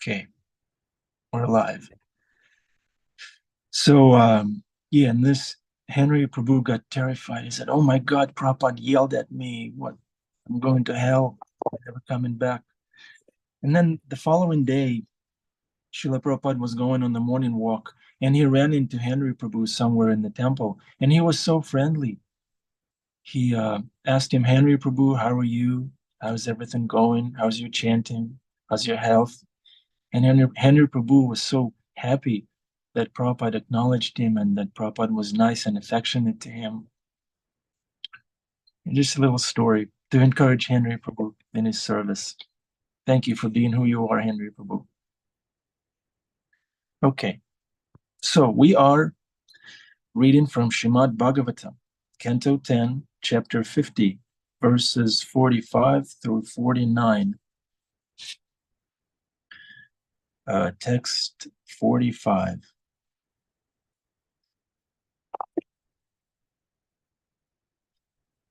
Okay, we're live. So, yeah, and this Henry Prabhu got terrified. He said, "Oh my God, Prabhupada yelled at me. What? I'm going to hell. I'm never coming back." And then the following day, Srila Prabhupada was going on the morning walk, and he ran into Henry Prabhu somewhere in the temple, and he was so friendly. He asked him, "Henry Prabhu, how are you? How's everything going? How's your chanting? How's your health?" And Henry Prabhu was so happy that Prabhupada acknowledged him and that Prabhupada was nice and affectionate to him. And just a little story to encourage Henry Prabhu in his service. Thank you for being who you are, Henry Prabhu. Okay, so we are reading from Srimad Bhagavatam, Canto 10, Chapter 50, verses 45 through 49. Text 45.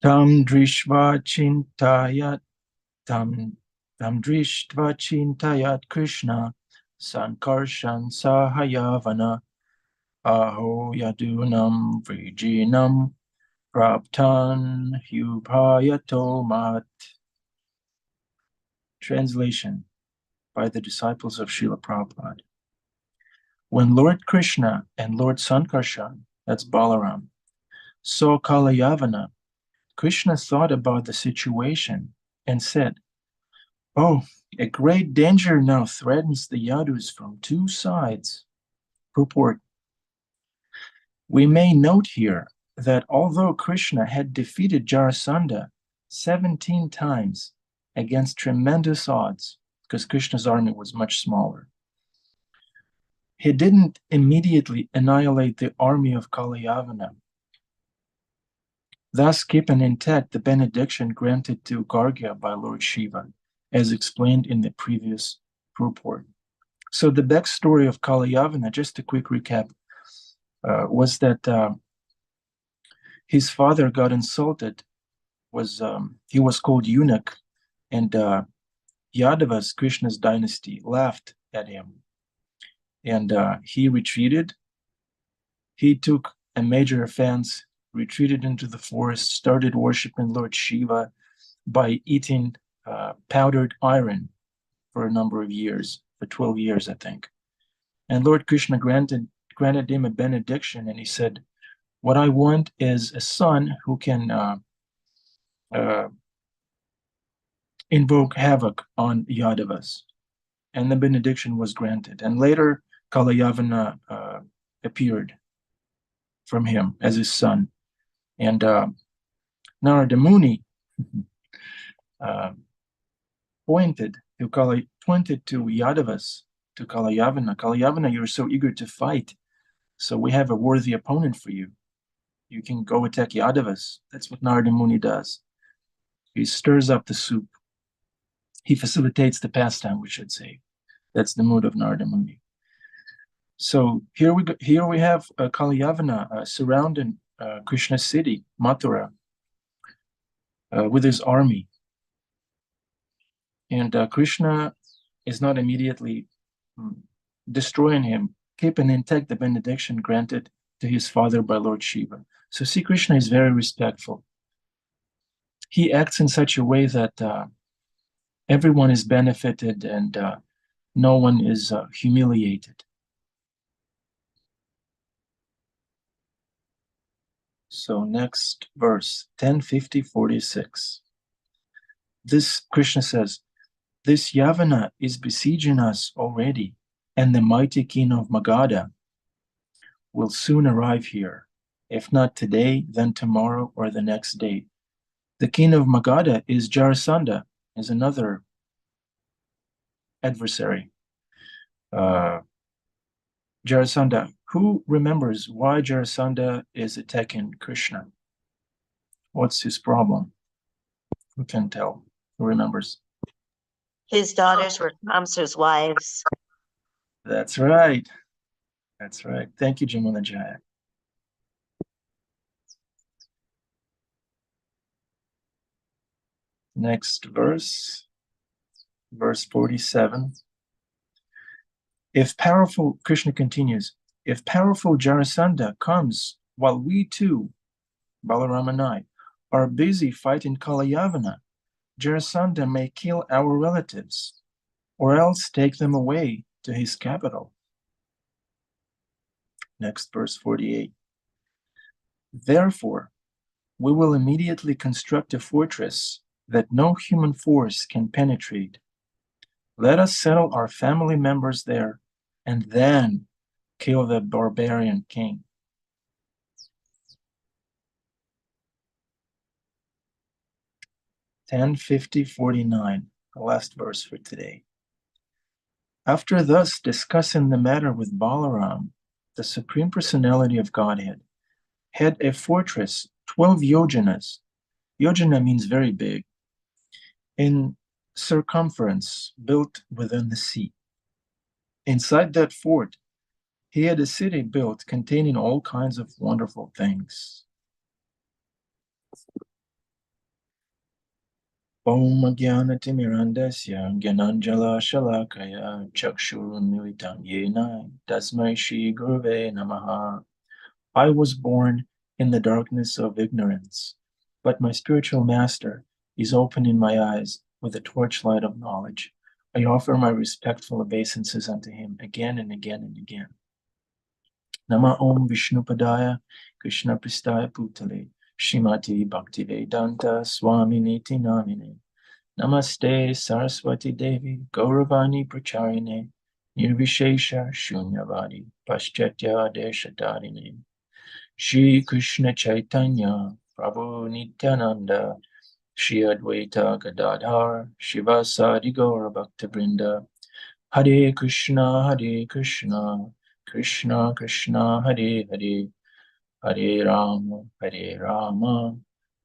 Tam drishva chintayat tam drishtva chintayat Krishna sankarshan sahayavana aho yadunam vrijinam praptan hubhayato mat. Translation by the disciples of Srila Prabhupada. When Lord Krishna and Lord Sankarshan, that's Balaram, saw Kalayavana, Krishna thought about the situation and said, "Oh, a great danger now threatens the Yadus from two sides." Purport. We may note here that although Krishna had defeated Jarasandha 17 times against tremendous odds, because Krishna's army was much smaller, he didn't immediately annihilate the army of Kalayavana, thus keeping intact the benediction granted to Gargya by Lord Shiva, as explained in the previous purport. So the backstory of Kalayavana, just a quick recap, was that his father got insulted. He was called eunuch, and Yadavas, Krishna's dynasty, laughed at him, and he retreated. He took a major offense, retreated into the forest, started worshiping Lord Shiva by eating powdered iron for a number of years, for 12 years, I think. And Lord Krishna granted him a benediction, and he said, "What I want is a son who can invoke havoc on Yadavas." And the benediction was granted. And later, Kalayavana appeared from him as his son. And Narada Muni pointed to Yadavas, to Kalayavana. "Kalayavana, you're so eager to fight, so we have a worthy opponent for you. You can go attack Yadavas." That's what Narada Muni does. He stirs up the soup. He facilitates the pastime, we should say. That's the mood of Narada Muni. So here we have Kalayavana surrounding Krishna's city, Mathura, with his army. And Krishna is not immediately destroying him, keeping intact the benediction granted to his father by Lord Shiva. So see, Krishna is very respectful. He acts in such a way that everyone is benefited and no one is humiliated. So next verse, 10:50:46. This Krishna says, "This Yavana is besieging us already, and the mighty king of Magadha will soon arrive here. If not today, then tomorrow or the next day." The king of Magadha is Jarasandha, is another adversary. Jarasandha, who remembers why Jarasandha is attacking Krishna? What's his problem? Who can tell? Who remembers? His daughters were Kamsa's wives. That's right. That's right. Thank you, Jamuna Jaya. Next verse, verse 47. If powerful, Krishna continues, if powerful Jarasandha comes while we too, Balaram and I, are busy fighting Kalayavana, Jarasandha may kill our relatives, or else take them away to his capital. Next verse 48. Therefore, we will immediately construct a fortress that no human force can penetrate. Let us settle our family members there, and then kill the barbarian king. Ten 50:49, the last verse for today. After thus discussing the matter with Balaram, the Supreme Personality of Godhead had a fortress 12 yojanas. Yojana means very big, in circumference, built within the sea. Inside that fort, he had a city built containing all kinds of wonderful things. Om Jnanatimirandasya Gyananjala Shalakaya Chakshurunmilitam Yena Tasmai Shri Gurve Namaha. I was born in the darkness of ignorance, but my spiritual master is opening my eyes with the torchlight of knowledge. I offer my respectful obeisances unto him again and again and again. Nama Om Vishnupadaya Krishna Pristaya Putale Shrimati Bhaktivedanta Swami Niti Namine Namaste Saraswati Devi Gauravani Pracharine Nirvishesha Shunyavadi Paschatya Deshatarine Shri Krishna Chaitanya Prabhu Nityananda Shri Advaita Gadadhar Shivasadi Gaura Bhaktabrinda Hare Krishna Krishna Krishna Hare Hare Hare Rama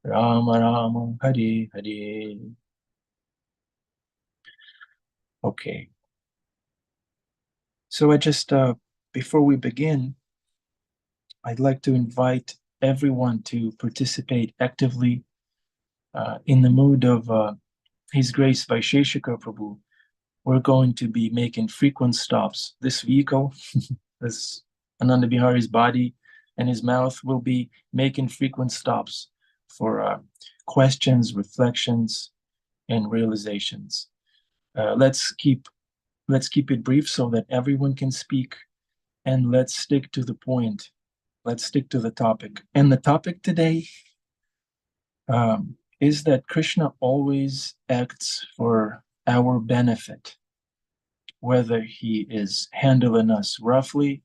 Rama Rama Hare Hare. Okay. So I just, before we begin, I'd like to invite everyone to participate actively in the mood of His Grace Vaisheshika Prabhu. We're going to be making frequent stops. This vehicle, this Ananda Bihari's body and his mouth will be making frequent stops for questions, reflections, and realizations. Let's keep it brief so that everyone can speak, and let's stick to the point. Let's stick to the topic. And the topic today is that Krishna always acts for our benefit, whether he is handling us roughly,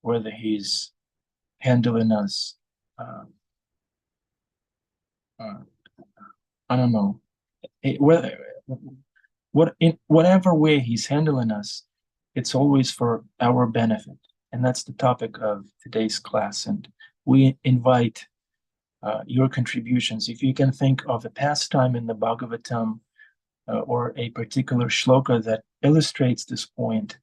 whether he's handling us, I don't know, in whatever way he's handling us, it's always for our benefit. And that's the topic of today's class. And we invite your contributions. If you can think of a pastime in the Bhagavatam or a particular shloka that illustrates this point,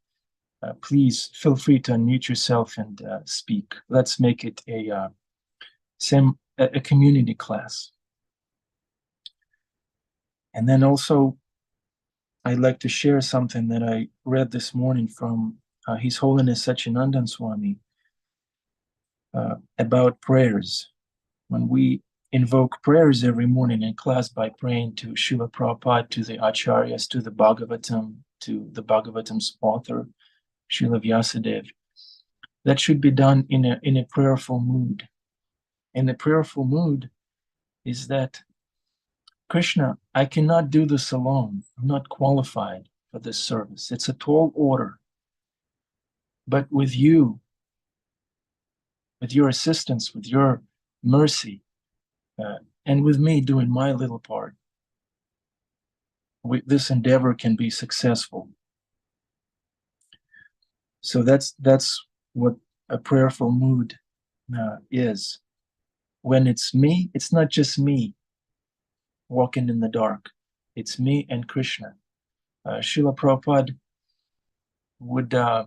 please feel free to unmute yourself and speak. Let's make it a community class. And then also, I'd like to share something that I read this morning from His Holiness Sachinandan Swami about prayers. When we invoke prayers every morning in class by praying to Srila Prabhupada, to the Acharyas, to the Bhagavatam, to the Bhagavatam's author, Srila Vyasadeva, that should be done in a prayerful mood. And the prayerful mood is that, Krishna, I cannot do this alone. I'm not qualified for this service. It's a tall order. But with you, with your assistance, with your mercy, and with me doing my little part, this endeavor can be successful. So that's what a prayerful mood is. When it's me, it's not just me walking in the dark. It's me and Krishna. Srila Prabhupada would, I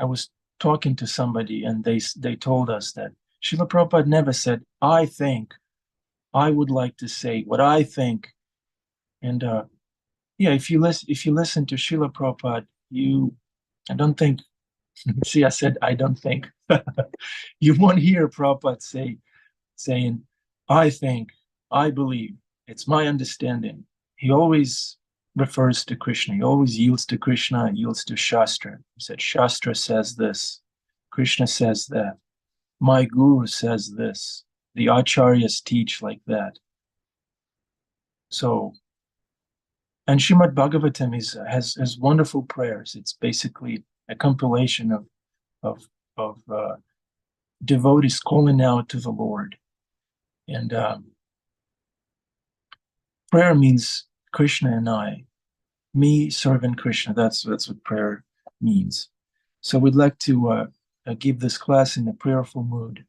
was talking to somebody and they told us that Srila Prabhupada never said, I think, I would like to say what I think. And Yeah, if you listen to Srila Prabhupada, I don't think, see, I said I don't think, you won't hear Prabhupada saying, I think, I believe, it's my understanding. He always refers to Krishna. He always yields to Krishna, yields to Shastra. He said, Shastra says this, Krishna says that, my guru says this, the acharyas teach like that. So, and Srimad Bhagavatam has wonderful prayers. It's basically a compilation of devotees calling out to the Lord. And prayer means Krishna and I, me serving Krishna. That's what prayer means. So we'd like to give this class in a prayerful mood,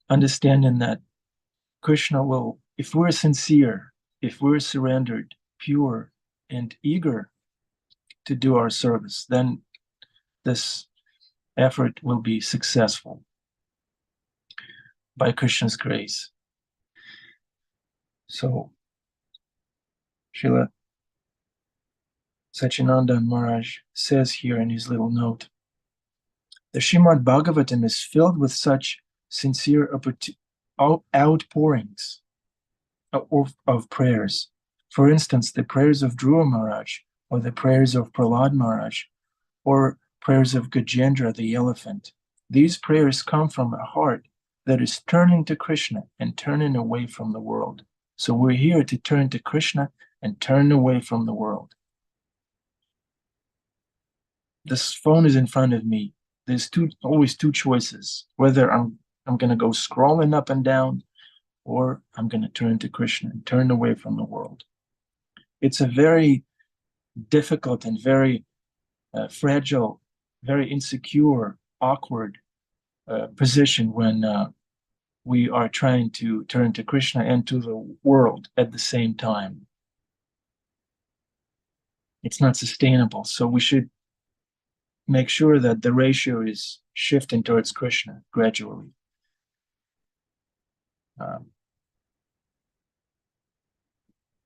understanding that Krishna will, if we're sincere, if we're surrendered, pure, and eager to do our service, then this effort will be successful by Krishna's grace. So, Srila Sachinanda Maharaj says here in his little note, the Srimad Bhagavatam is filled with such sincere outpourings of prayers. For instance, the prayers of Dhruva Maharaj, or the prayers of Prahlad Maharaj, or prayers of Gajendra the elephant. These prayers come from a heart that is turning to Krishna and turning away from the world. So we're here to turn to Krishna and turn away from the world. This phone is in front of me. There's always two choices, whether I'm going to go scrolling up and down, or I'm going to turn to Krishna and turn away from the world. It's a very difficult and very fragile, very insecure, awkward position when we are trying to turn to Krishna and to the world at the same time. It's not sustainable. So we should make sure that the ratio is shifting towards Krishna gradually.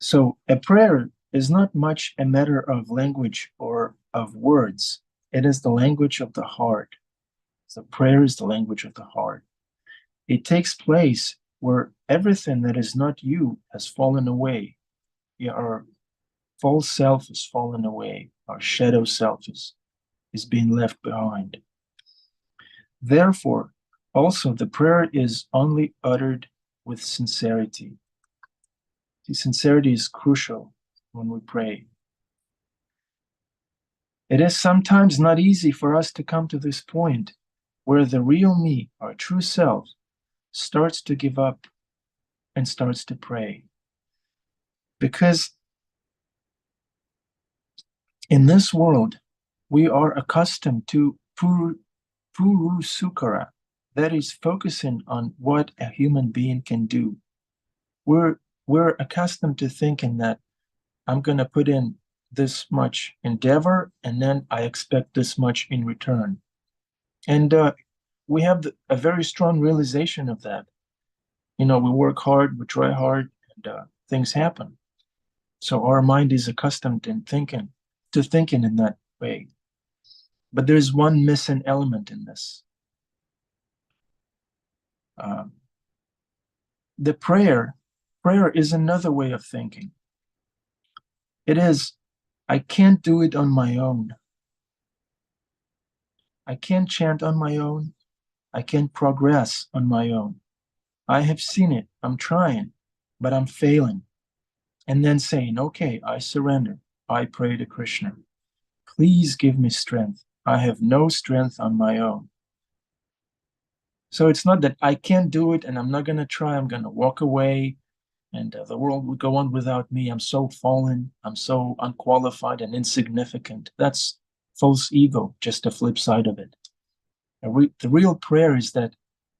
So a prayer is not much a matter of language or of words. It is the language of the heart. So prayer is the language of the heart. It takes place where everything that is not you has fallen away. Our false self is fallen away. Our shadow self is being left behind. Therefore, also the prayer is only uttered with sincerity. See, sincerity is crucial when we pray. It is sometimes not easy for us to come to this point where the real me, our true self, starts to give up and starts to pray. Because in this world, we are accustomed to puru sukara, that is focusing on what a human being can do. We're accustomed to thinking that I'm going to put in this much endeavor and then I expect this much in return. And we have a very strong realization of that. We work hard, we try hard, and things happen. So our mind is accustomed to thinking in that way. But there's one missing element in this. The prayer is another way of thinking. It is, I can't do it on my own. I can't chant on my own. I can't progress on my own. I have seen it. I'm trying, but I'm failing. And then saying, okay, I surrender. I pray to Krishna. Please give me strength. I have no strength on my own. So it's not that I can't do it and I'm not going to try. I'm going to walk away and the world will go on without me. I'm so fallen. I'm so unqualified and insignificant. That's false ego, just the flip side of it. The real prayer is that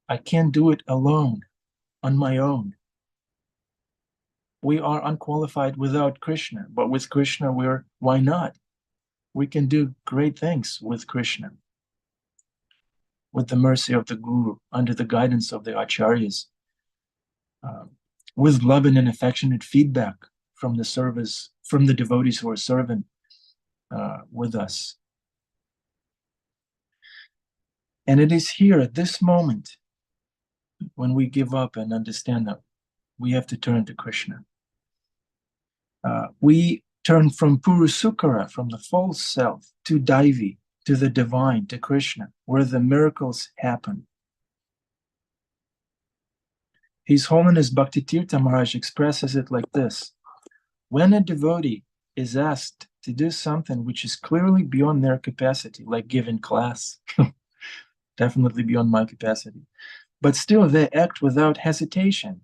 I can't do it alone, on my own. We are unqualified without Krishna, but with Krishna, why not? We can do great things with Krishna, with the mercy of the Guru, under the guidance of the Acharyas, with loving and affectionate feedback from the service, from the devotees who are serving with us. And it is here at this moment when we give up and understand that we have to turn to Krishna. We turn from Purusukara, from the false self, to Daivi, to the divine, to Krishna, where the miracles happen. His Holiness Bhaktitirtha Maharaj expresses it like this: when a devotee is asked to do something which is clearly beyond their capacity, like giving class, definitely beyond my capacity, but still they act without hesitation,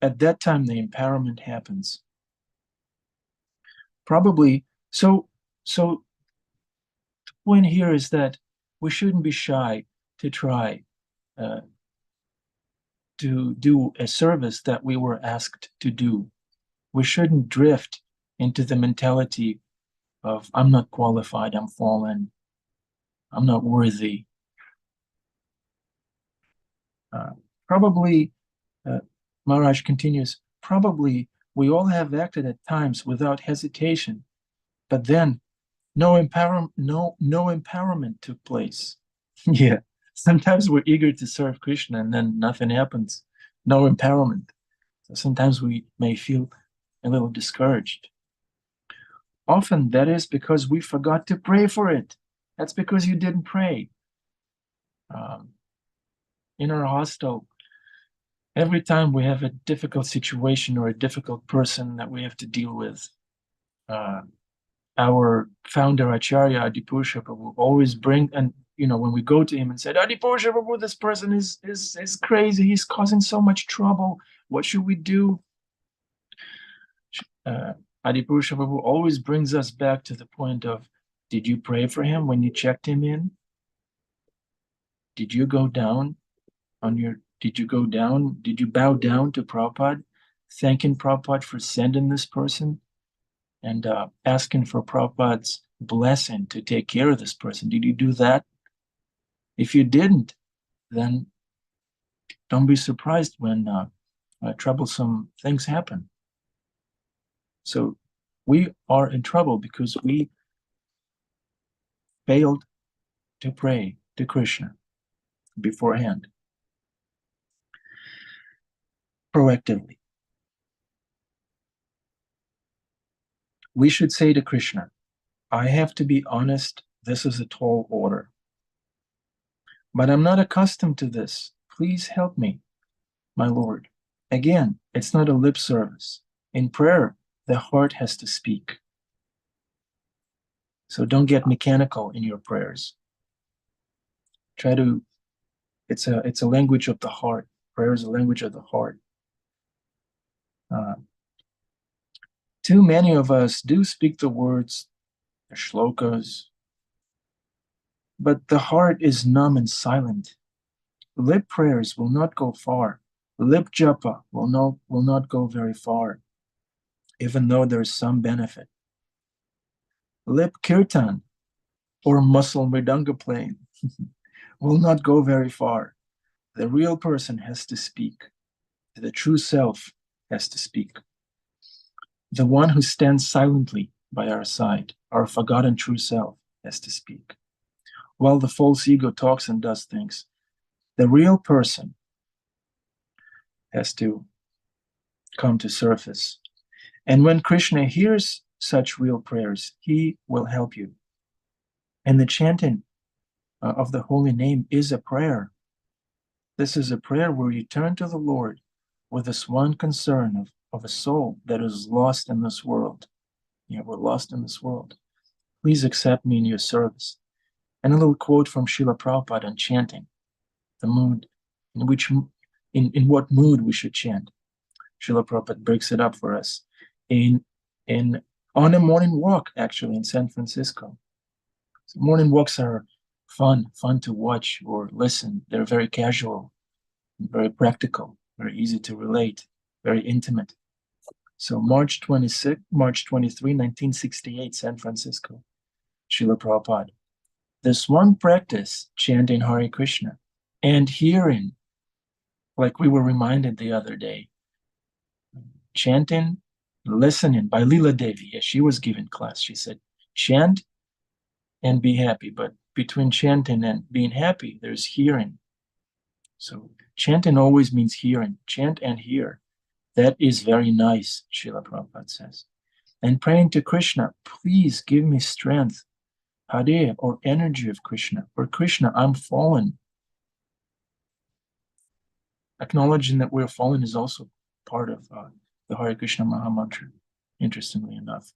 at that time the empowerment happens. Probably, so the point here is that we shouldn't be shy to try to do a service that we were asked to do. We shouldn't drift into the mentality of, I'm not qualified, I'm fallen, I'm not worthy. Probably, Maharaj continues, probably we all have acted at times without hesitation, but then no empowerment took place. Yeah, sometimes we're eager to serve Krishna and then nothing happens, no empowerment. So sometimes we may feel a little discouraged. Often that is because we forgot to pray for it. That's because you didn't pray. In our hostel, every time we have a difficult situation or a difficult person that we have to deal with, our founder Acharya Adipusha will always bring, and when we go to him and said, Adipusha Prabhu, this person is crazy, he's causing so much trouble, what should we do? Adipusha Prabhu always brings us back to the point of, did you pray for him when you checked him in? Did you go down did you bow down to Prabhupada, thanking Prabhupada for sending this person and asking for Prabhupada's blessing to take care of this person? Did you do that? If you didn't, then don't be surprised when troublesome things happen. So we are in trouble because we failed to pray to Krishna beforehand, proactively. We should say to Krishna, I have to be honest, this is a tall order. But I'm not accustomed to this. Please help me, my Lord. Again, it's not a lip service. In prayer, the heart has to speak. So don't get mechanical in your prayers. It's a language of the heart. Prayer is a language of the heart. Too many of us do speak the words, the shlokas, but the heart is numb and silent. Lip prayers will not go far. Lip japa will not go very far, even though there is some benefit. Lip kirtan or muscle mridanga playing will not go very far. The real person has to speak. The true self has to speak. The one who stands silently by our side, our forgotten true self, has to speak. While the false ego talks and does things, the real person has to come to surface. And when Krishna hears such real prayers, he will help you. And the chanting of the holy name is a prayer. This is a prayer where you turn to the Lord with this one concern of a soul that is lost in this world. We're lost in this world. Please accept me in your service. And a little quote from Srila Prabhupada on chanting, the mood, in what mood we should chant. Srila Prabhupada breaks it up for us on a morning walk, actually, in San Francisco. So morning walks are fun to watch or listen. They're very casual, very practical, very easy to relate, very intimate. So March 23, 1968, San Francisco, Srila Prabhupada. This one practice, chanting Hare Krishna and hearing, like we were reminded the other day, chanting listening by Leela Devi. Yeah, she was given class. She said, chant and be happy. But between chanting and being happy, there's hearing. So chanting always means hearing. Chant and hear. That is very nice, Srila Prabhupada says. And praying to Krishna, please give me strength, Hare, or energy of Krishna. Or Krishna, I'm fallen. Acknowledging that we're fallen is also part of the Hare Krishna Maha Mantra, interestingly enough.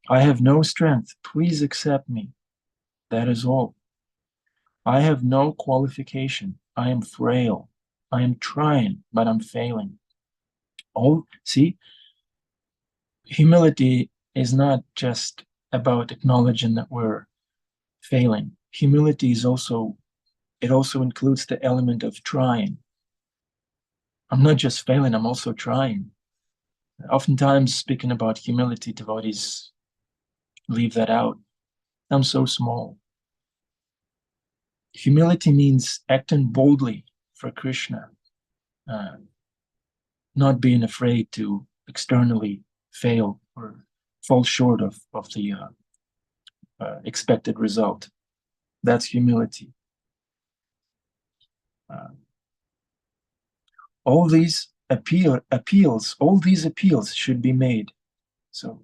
I have no strength. Please accept me. That is all. I have no qualification. I am frail. I am trying, but I'm failing. Oh, see, humility is not just about acknowledging that we're failing. Humility is also, it also includes the element of trying. I'm not just failing, I'm also trying. Oftentimes, speaking about humility, devotees leave that out. I'm so small. Humility means acting boldly for Krishna, not being afraid to externally fail or fall short of the expected result. That's humility. All these appeals should be made. So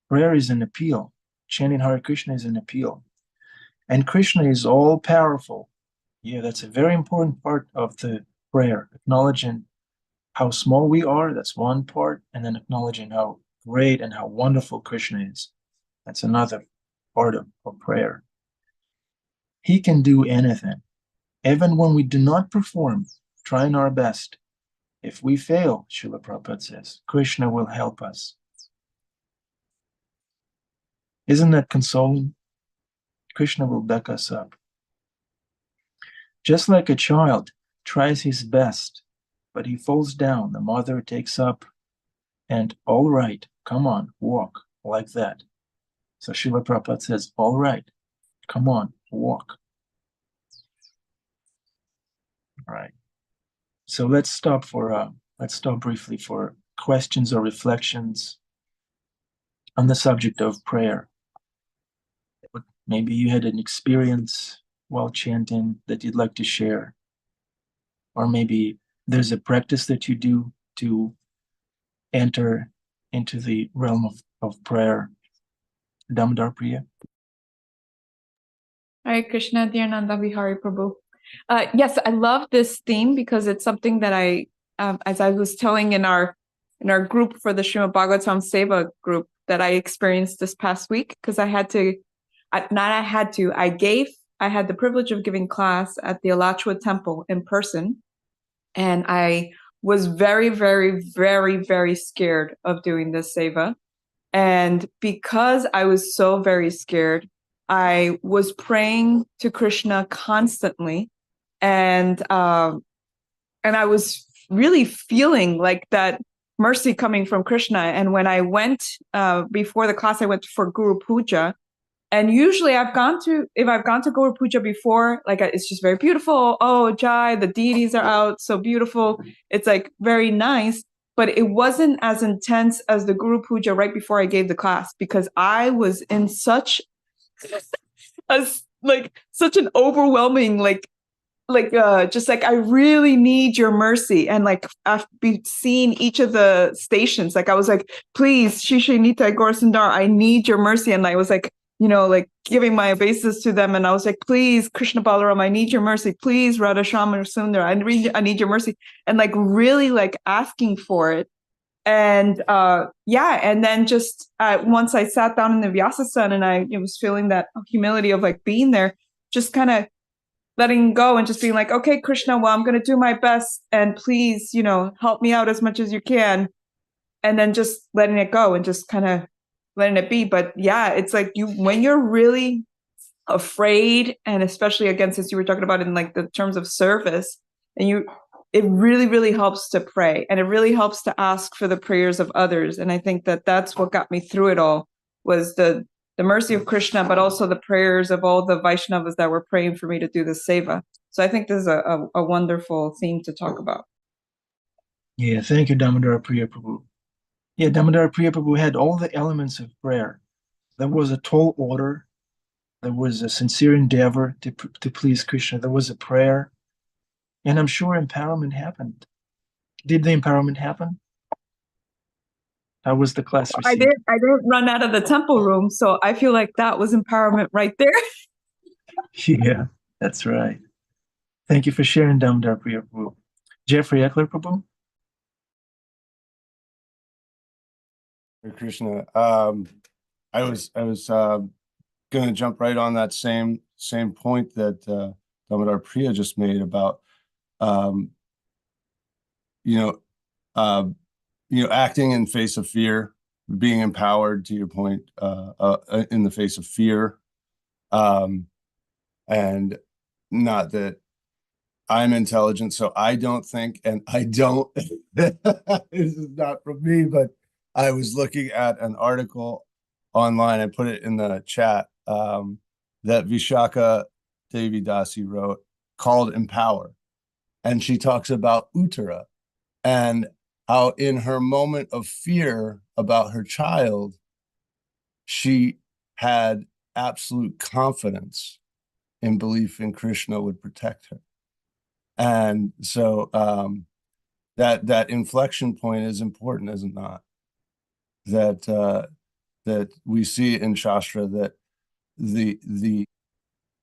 prayer is an appeal. Chanting Hare Krishna is an appeal. And Krishna is all powerful. Yeah, that's a very important part of the prayer, acknowledging how small we are, that's one part, and then acknowledging how great and how wonderful Krishna is. That's another part of prayer. He can do anything. Even when we do not perform, trying our best, if we fail, Srila Prabhupada says, Krishna will help us. Isn't that consoling? Krishna will back us up. Just like a child tries his best, but he falls down, the mother takes up and, all right, come on, walk, like that. So Srila Prabhupada says, all right, come on, walk. All right. So let's stop briefly for questions or reflections on the subject of prayer. Maybe you had an experience while chanting that you'd like to share. Or maybe there's a practice that you do to enter into the realm of prayer. Damodar Priya. Hare Krishna, dear Ananda, Bihari Prabhu. Yes, I love this theme because it's something that I, as I was telling in our group for the Srimad Bhagavatam Seva group, that I experienced this past week, because I had the privilege of giving class at the Alachua Temple in person, and I was very, very, very, very scared of doing this Seva. And because I was so very scared, I was praying to Krishna constantly, and I was really feeling like that mercy coming from Krishna. And when I went before the class, I went for Guru Puja. And usually if I've gone to Guru Puja before, like it's just very beautiful. Oh, Jai, the deities are out, so beautiful. It's like very nice, but it wasn't as intense as the Guru Puja right before I gave the class, because I was in such such an overwhelming just like, I really need your mercy. And like after seeing each of the stations, like I was like, please, Shisha Nita Gaurasundar, I need your mercy. And I was like, like giving my obeisance to them. And I was like, please, Krishna Balaram, I need your mercy. Please, Radha Shama Sundar, I need your mercy. And like really like asking for it. And and then just once I sat down in the Vyasasana and I was feeling that humility of like being there, just kind of letting go and just being like, okay, Krishna, well, I'm going to do my best, and please, help me out as much as you can. And then just letting it go and just kind of letting it be. But yeah, it's like when you're really afraid, and especially again, since you were talking about it in like the terms of service, and it really, really helps to pray, and it really helps to ask for the prayers of others. And I think that that's what got me through it all, was the mercy of Krishna, but also the prayers of all the Vaishnavas that were praying for me to do the seva. So I think this is a wonderful theme to talk about. Yeah, thank you, Damodar Priya Prabhu. Yeah, Damodar Priya Prabhu had all the elements of prayer. There was a tall order. There was a sincere endeavor to please Krishna. There was a prayer. And I'm sure empowerment happened. Did the empowerment happen? How was the class received? I didn't run out of the temple room, so I feel like that was empowerment right there. Yeah, that's right. Thank you for sharing, Damodar Priya Prabhu. Jeffrey Eckler Prabhu? Hare Krishna. I was going to jump right on that same point that Damodar Priya just made about you know acting in face of fear, being empowered, to your point, in the face of fear, and not that I'm intelligent, so I don't think, and I don't. This is not from me, but I was looking at an article online. I put it in the chat, that Vishaka Devi Dasi wrote, called "Empower," and she talks about Uttara and how, in her moment of fear about her child, she had absolute confidence and belief in Krishna would protect her. And so that inflection point is important, is it not? That we see in Shastra that the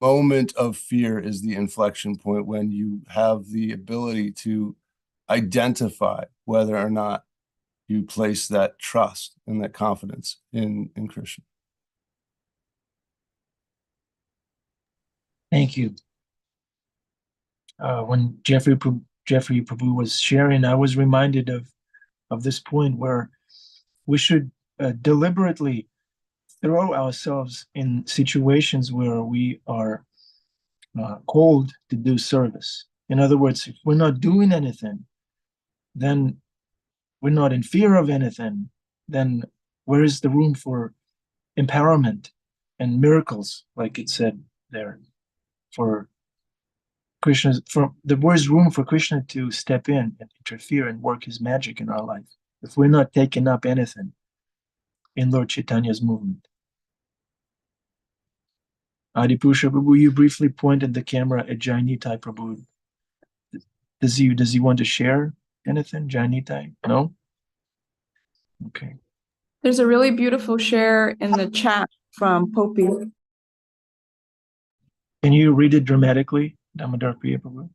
moment of fear is the inflection point, when you have the ability to identify whether or not you place that trust and that confidence in Krishna. Thank you. When Jeffrey Prabhu was sharing, I was reminded of this point where we should deliberately throw ourselves in situations where we are called to do service. In other words, if we're not doing anything, then we're not in fear of anything, then where is the room for empowerment and miracles, like it said there, for Krishna, where's room for Krishna to step in and interfere and work his magic in our life if we're not taking up anything in Lord Chaitanya's movement? Adipusha Prabhu, you briefly pointed the camera at Jainitai Prabhu. Does he want to share anything, Jainitai? No? Okay. There's a really beautiful share in the chat from Popi. Can you read it dramatically, Damodar Priya Prabhu?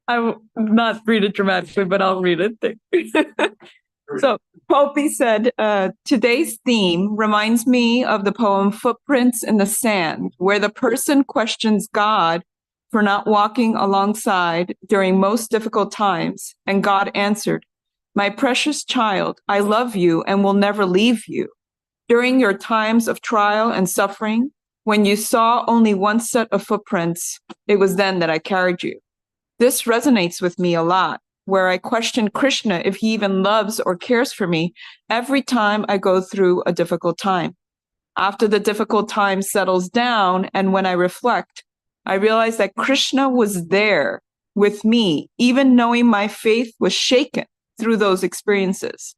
I will not read it dramatically, but I'll read it. So Popi said, today's theme reminds me of the poem Footprints in the Sand, where the person questions God for not walking alongside during most difficult times. And God answered, my precious child, I love you and will never leave you. During your times of trial and suffering, when you saw only one set of footprints, it was then that I carried you. This resonates with me a lot, where I question Krishna if he even loves or cares for me every time I go through a difficult time. After the difficult time settles down, and when I reflect, I realize that Krishna was there with me, even knowing my faith was shaken through those experiences.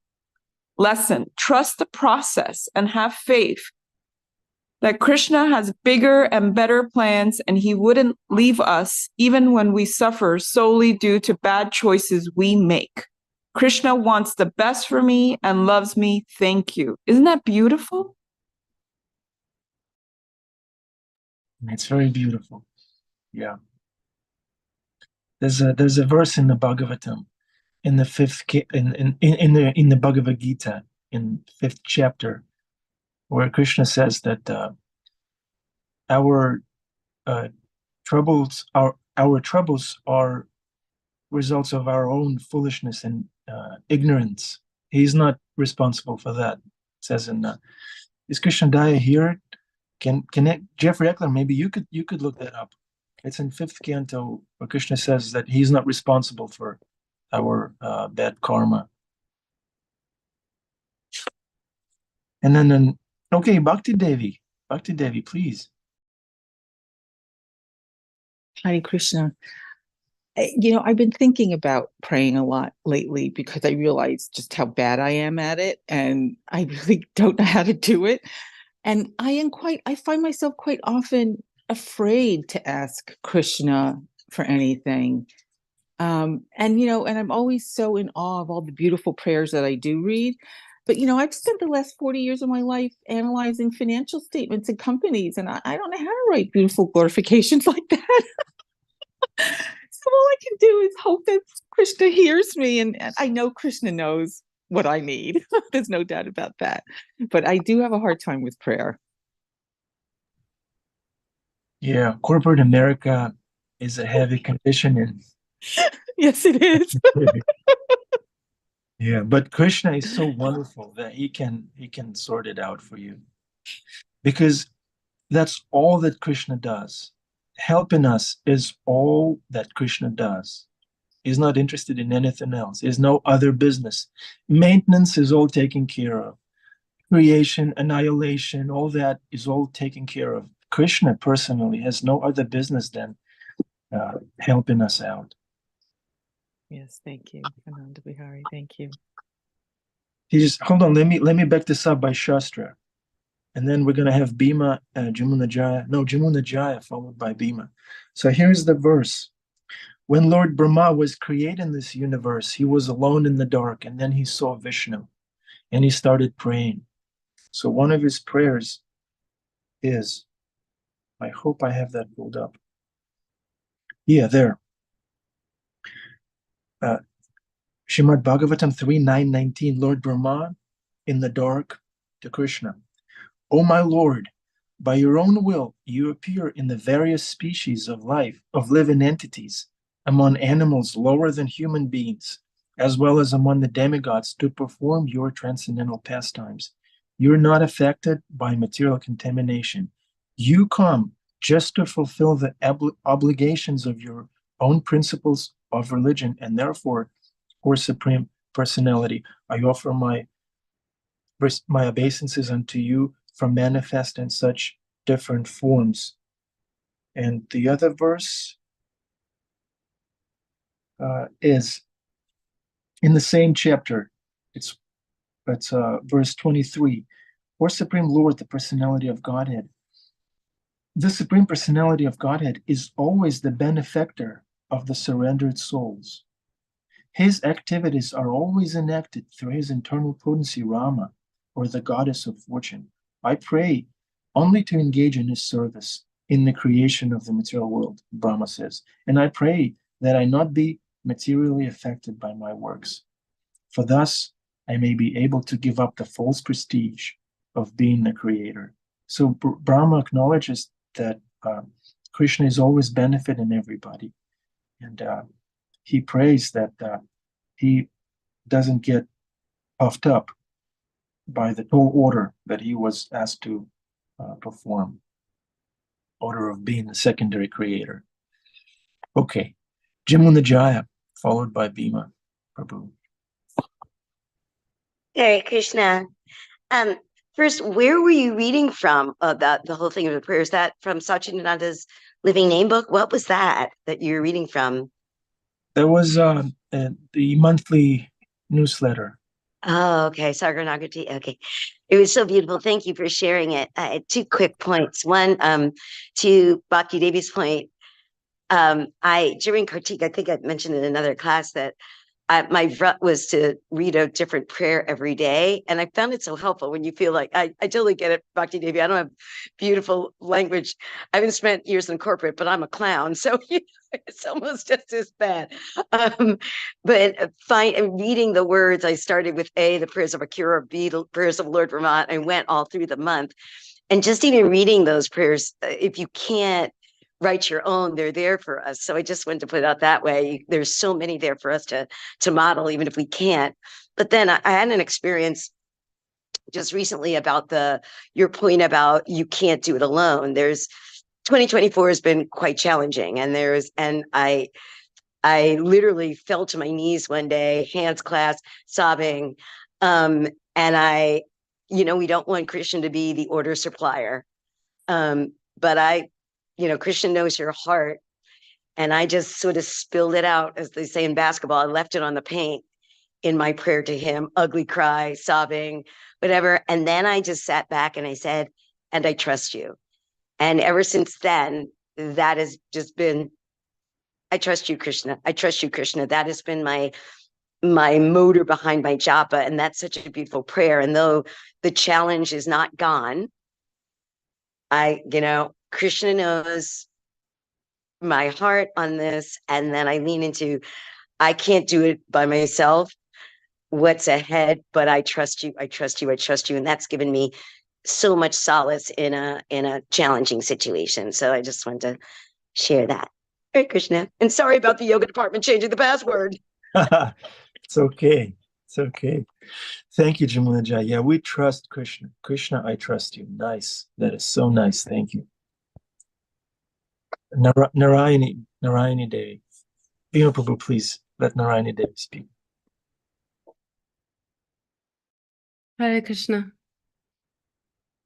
Lesson: trust the process and have faith that Krishna has bigger and better plans, and he wouldn't leave us even when we suffer solely due to bad choices we make. Krishna wants the best for me and loves me. Thank you. Isn't that beautiful? It's very beautiful. Yeah. There's a verse in the Bhagavatam, in the in the Bhagavad Gita, in 5th chapter, where Krishna says that our troubles are results of our own foolishness and ignorance. He's not responsible for that. It says in is Krishna Daya here? Can Jeffrey Eckler, maybe you could look that up. It's in 5th canto, where Krishna says that he's not responsible for our bad karma. And then okay, Bhakti Devi, please. Hare Krishna. I've been thinking about praying a lot lately because I realized just how bad I am at it, and I really don't know how to do it. And I find myself quite often afraid to ask Krishna for anything. And I'm always so in awe of all the beautiful prayers that I do read. But I've spent the last 40 years of my life analyzing financial statements and companies, and I don't know how to write beautiful glorifications like that. So all I can do is hope that Krishna hears me, and I know Krishna knows what I need. There's no doubt about that. But I do have a hard time with prayer. Yeah, corporate America is a heavy condition in. Yes, it is. Yeah, but Krishna is so wonderful that he can sort it out for you, because that's all that Krishna does. Helping us is all that Krishna does. He's not interested in anything else. There's no other business. Maintenance is all taken care of. Creation, annihilation, all that is all taken care of. Krishna personally has no other business than helping us out. Yes, thank you, Ananda Bihari. Thank you. He just hold on. Let me back this up by Shastra, and then we're gonna have Bhima, Jamunajaya followed by Bhima. So here's the verse. When Lord Brahma was creating this universe, he was alone in the dark, and then he saw Vishnu, and he started praying. So one of his prayers is, I hope I have that pulled up. Yeah, there. Srimad Bhagavatam 3:9-19, Lord Brahma in the dark to Krishna. O my Lord, by your own will, you appear in the various species of life, of living entities, among animals lower than human beings, as well as among the demigods to perform your transcendental pastimes. You're not affected by material contamination. You come just to fulfill the obligations of your own principles of religion, and therefore, or Supreme Personality, I offer my obeisances unto you for manifest in such different forms. And the other verse is in the same chapter. It's verse 23. Or Supreme Lord, the Personality of Godhead. The Supreme Personality of Godhead is always the benefactor of the surrendered souls. His activities are always enacted through his internal potency, Rama, or the goddess of fortune. I pray only to engage in his service in the creation of the material world, Brahma says, and I pray that I not be materially affected by my works, for thus I may be able to give up the false prestige of being the creator. So Brahma acknowledges that Krishna is always benefiting everybody, and he prays that he doesn't get puffed up by the tall order that he was asked to perform, order of being the secondary creator. Okay, Jamunajaya, followed by Bhima Prabhu. Hare Krishna. Um, First, where were you reading from the whole thing of the prayer? Is that from Satchidananda's Living Name book? What was that you were reading from? That was the monthly newsletter. Oh, okay. Sagarnagati. Okay. It was so beautiful. Thank you for sharing it. I had two quick points. One, to Bhakti Devi's point, during Kartik, I think I mentioned in another class that my vrat was to read a different prayer every day. And I found it so helpful when you feel like, I totally get it, Bhakti Devi. I don't have beautiful language. I haven't spent years in corporate, but I'm a clown. So it's almost just as bad. But reading the words, I started with A, the prayers of Akira, B, the prayers of Lord Vermont. I went all through the month. And just even reading those prayers, if you can't write your own, they're there for us. So I just wanted to put it out that way. There's so many there for us to model, even if we can't. But then I had an experience just recently about your point about you can't do it alone. 2024 has been quite challenging, and I literally fell to my knees one day, hands clasped, sobbing. And we don't want Krishna to be the order supplier. But Krishna knows your heart. And I just sort of spilled it out, as they say in basketball. I left it on the paint in my prayer to him, ugly cry, sobbing, whatever. And then I just sat back and I said, and I trust you. And ever since then, that has just been, I trust you, Krishna. I trust you, Krishna. That has been my motor behind my japa. And that's such a beautiful prayer. And though the challenge is not gone, Krishna knows my heart on this. And then I lean into, I can't do it by myself. What's ahead, but I trust you. I trust you. I trust you. And that's given me so much solace in a challenging situation. So I just wanted to share that. Hare Krishna. And sorry about the yoga department changing the password. It's okay. It's okay. Thank you, Jamunaja. Yeah, we trust Krishna. Krishna, I trust you. Nice. That is so nice. Thank you. Narayani Devi. Bhima Prabhu, please let Narayani Devi speak. Hare Krishna.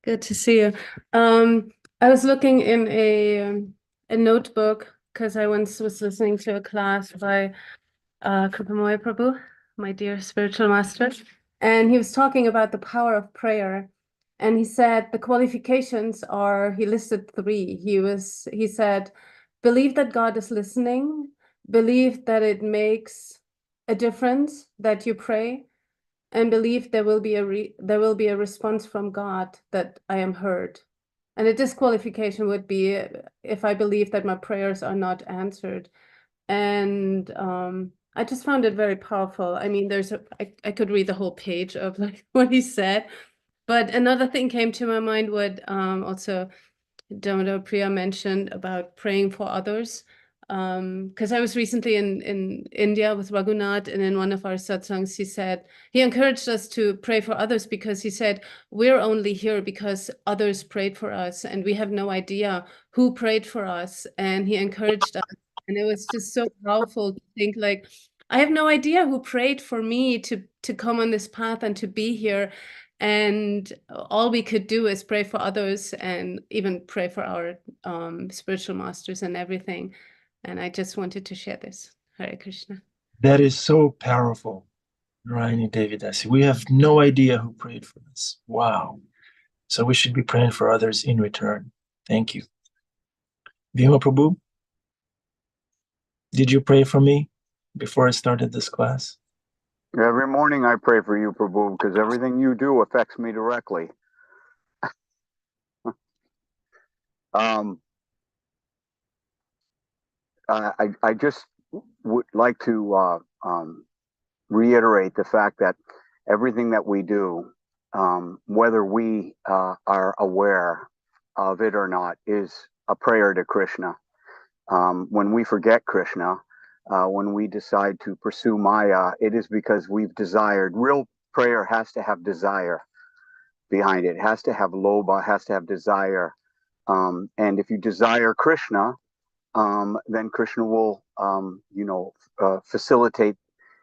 Good to see you. I was looking in a notebook because I once was listening to a class by Kripamoy Prabhu, my dear spiritual master, and he was talking about the power of prayer. And he said the qualifications are, he listed 3. He said, believe that God is listening, believe that it makes a difference that you pray, and believe there will be a response from God that I am heard. And a disqualification would be if I believe that my prayers are not answered. And I just found it very powerful. I mean, I could read the whole page of like what he said, but another thing came to my mind, what also Damodar Priya mentioned about praying for others. Because I was recently in India with Raghunath, and in one of our satsangs, he encouraged us to pray for others because he said, we're only here because others prayed for us, and we have no idea who prayed for us. And he encouraged us. And it was just so powerful to think like, I have no idea who prayed for me to come on this path and to be here. And all we could do is pray for others and even pray for our spiritual masters and everything. And I just wanted to share this. Hare Krishna. That is so powerful, Narayani Devidasi. We have no idea who prayed for us. Wow. So we should be praying for others in return. Thank you. Bhima Prabhu, did you pray for me before I started this class? Every morning I pray for you, Prabhu, because everything you do affects me directly. I just would like to reiterate the fact that everything that we do, whether we are aware of it or not, is a prayer to Krishna. When we forget Krishna, when we decide to pursue Maya, it is because we've desired. Real prayer has to have desire behind it. It has to have lobha, has to have desire. And if you desire Krishna, then Krishna will, facilitate,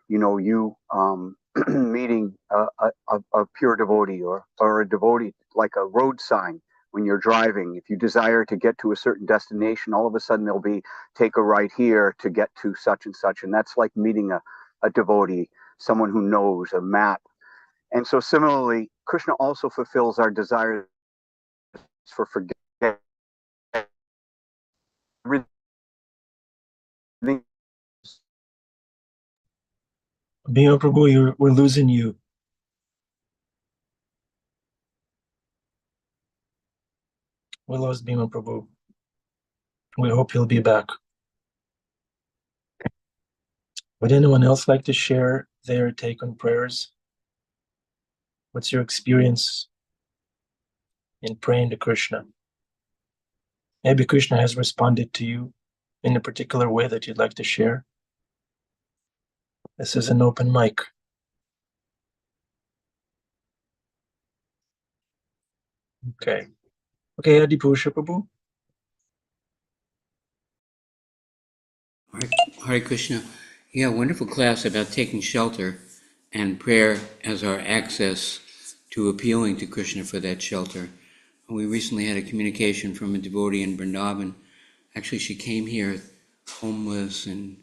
you meeting a pure devotee or a devotee, like a road sign. When you're driving, if you desire to get to a certain destination, all of a sudden there'll be take a right here to get to such and such. And that's like meeting a devotee, someone who knows, a map. And so similarly, Krishna also fulfills our desires for forgetting everything. Bhima Prabhu, we're losing you. We lost Bhima Prabhu. We hope he'll be back. Would anyone else like to share their take on prayers? What's your experience in praying to Krishna? Maybe Krishna has responded to you in a particular way that you'd like to share. This is an open mic. Okay. Okay, Adipusha Prabhu. Hare Krishna. Yeah, wonderful class about taking shelter and prayer as our access to appealing to Krishna for that shelter. We recently had a communication from a devotee in Vrindavan. Actually, she came here homeless and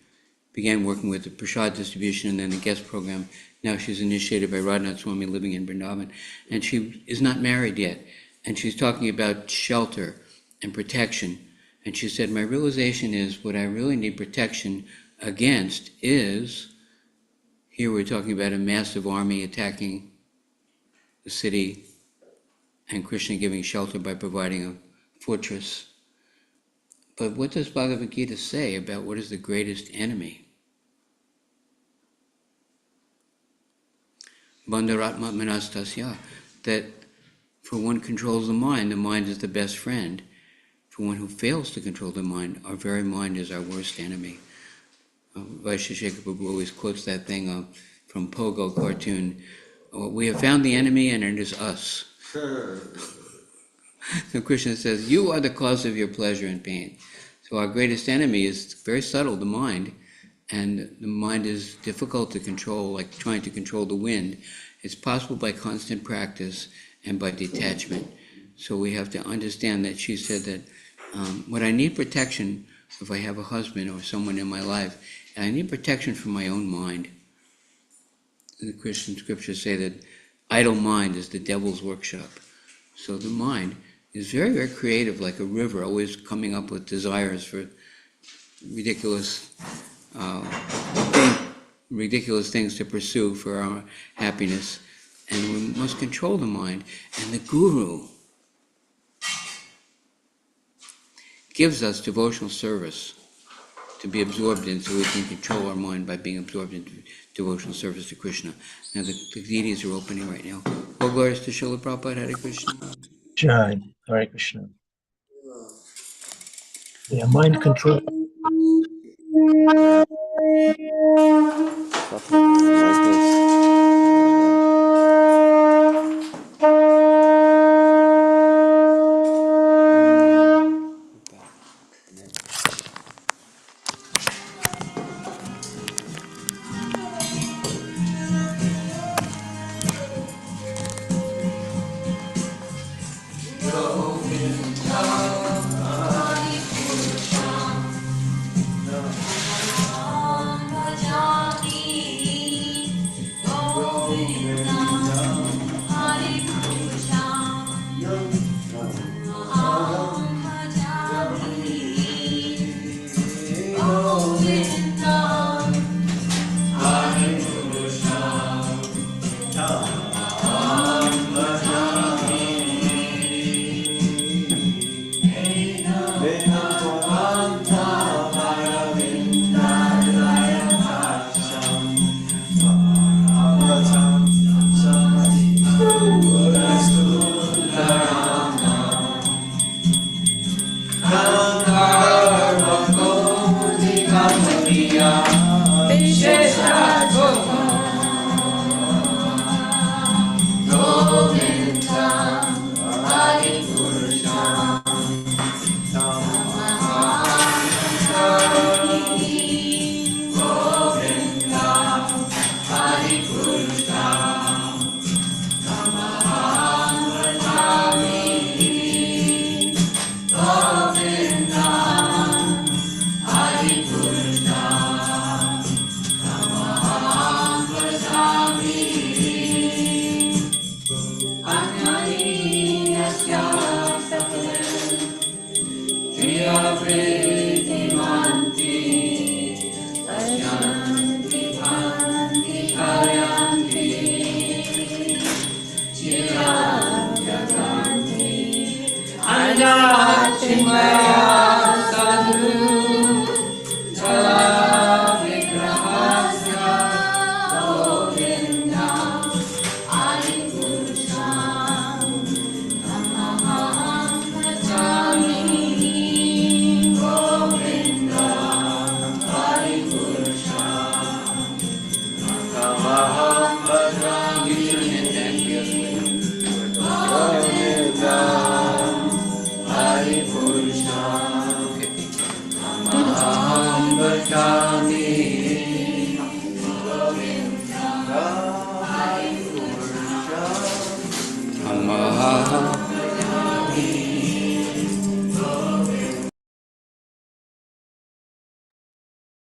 began working with the prasad distribution and then the guest program. Now she's initiated by Radhanath Swami living in Vrindavan. And she is not married yet. And she's talking about shelter and protection. And she said, my realization is what I really need protection against is, here we're talking about a massive army attacking the city and Krishna giving shelter by providing a fortress. But what does Bhagavad Gita say about what is the greatest enemy? Bandharatma manastasya, that for one controls the mind is the best friend. For one who fails to control the mind, our very mind is our worst enemy. Vaisheshekha Prabhu always quotes that thing from Pogo cartoon, we have found the enemy and it is us. So Krishna says, you are the cause of your pleasure and pain. So our greatest enemy is very subtle, the mind, and the mind is difficult to control, like trying to control the wind. It's possible by constant practice and by detachment. So we have to understand that she said that what I need protection, if I have a husband or someone in my life, I need protection from my own mind. The Christian scriptures say that idle mind is the devil's workshop. So the mind is very, very creative, like a river, always coming up with desires for ridiculous things to pursue for our happiness. And we must control the mind. And the Guru gives us devotional service to be absorbed in, so we can control our mind by being absorbed in devotional service to Krishna. Now the deities are opening right now. All glories to Srila Prabhupada, Hare Krishna. Jai, Hare Krishna. Yeah, mind control.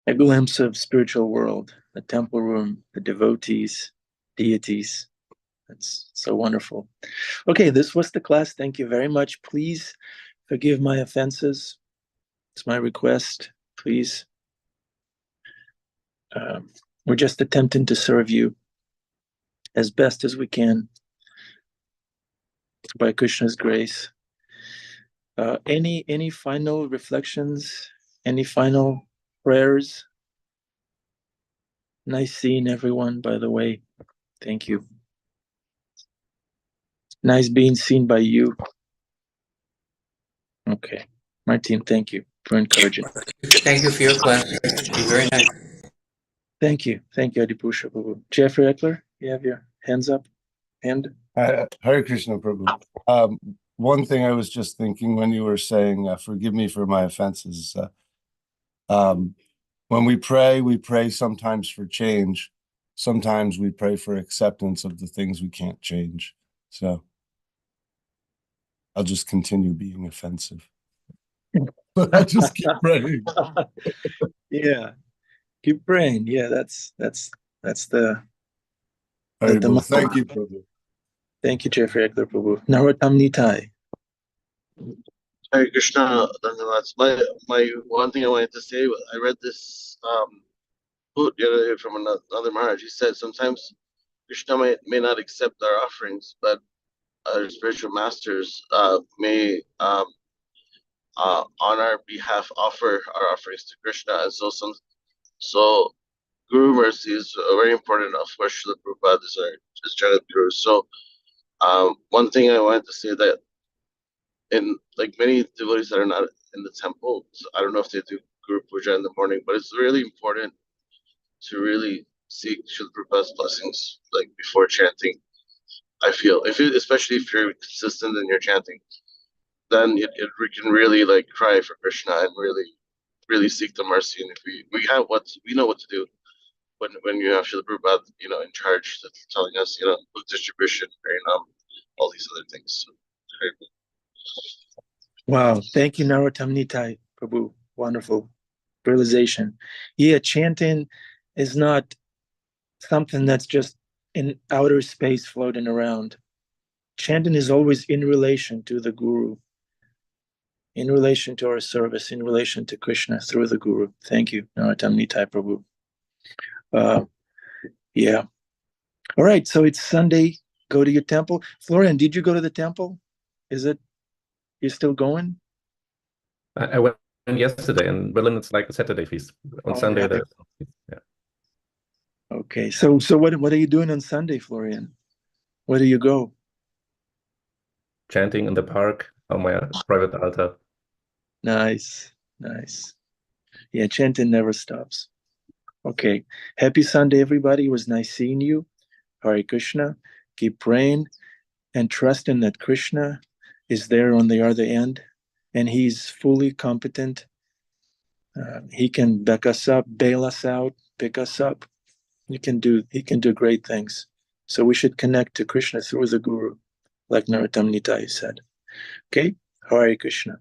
a glimpse of spiritual world, the temple room, the devotees, deities. That's so wonderful. Okay, this was the class. Thank you very much. Please forgive my offenses. It's my request. Please. We're just attempting to serve you as best as we can by Krishna's grace. Any final reflections? Any final prayers? Nice seeing everyone, by the way. Thank you. Nice being seen by you. Okay. Martin, thank you for encouraging. Thank you for your class. Very nice. Thank you. Thank you, Adipusha Prabhu. Jeffrey Eckler, you have your hands up? Hand? Hare Krishna Prabhu. One thing I was just thinking when you were saying, forgive me for my offenses. When we pray sometimes for change. Sometimes we pray for acceptance of the things we can't change. So I'll just continue being offensive. But I just keep praying. Yeah. Keep praying. Yeah, that's the Well, thank you, Prabhu. Thank you, Jeffrey Eckler Prabhu. Narottam Nitai. Hare Krishna, my one thing I wanted to say was I read this quote the other day from another Maharaj. He said sometimes Krishna may not accept our offerings, but our spiritual masters may on our behalf offer our offerings to Krishna, and so Guru mercy is very important. Of course, Srila Prabhupada is Jagat Guru. So one thing I wanted to say that in like many devotees that are not in the temple, so I don't know if they do Guru Puja in the morning, but it's really important to really seek Srila Prabhupada's blessings like before chanting. I feel especially if you're consistent in your chanting, then we can really like cry for Krishna and really seek the mercy. And if we know what to do when you have Srila Prabhupada, in charge, that's telling us, book distribution, all these other things. So, Wow. Thank you, Narottam Nitai Prabhu. Wonderful realization. Yeah, chanting is not something that's just in outer space floating around. Chanting is always in relation to the Guru, in relation to our service, in relation to Krishna through the Guru. Thank you, Narottam Nitai Prabhu. Yeah. All right. So it's Sunday. Go to your temple. Florian, did you go to the temple? You're still going? I went yesterday, and Berlin it's like a Saturday feast. On Sunday, right. there's yeah. Okay. So what are you doing on Sunday, Florian? Where do you go? Chanting in the park on my private altar. Nice. Yeah, chanting never stops. Okay. Happy Sunday, everybody. It was nice seeing you. Hare Krishna. Keep praying and trusting that Krishna is there on the other end, and he's fully competent. He can back us up, bail us out, pick us up. He can do great things. So we should connect to Krishna through the Guru, like Narottam Nitai said. Okay? Hare Krishna.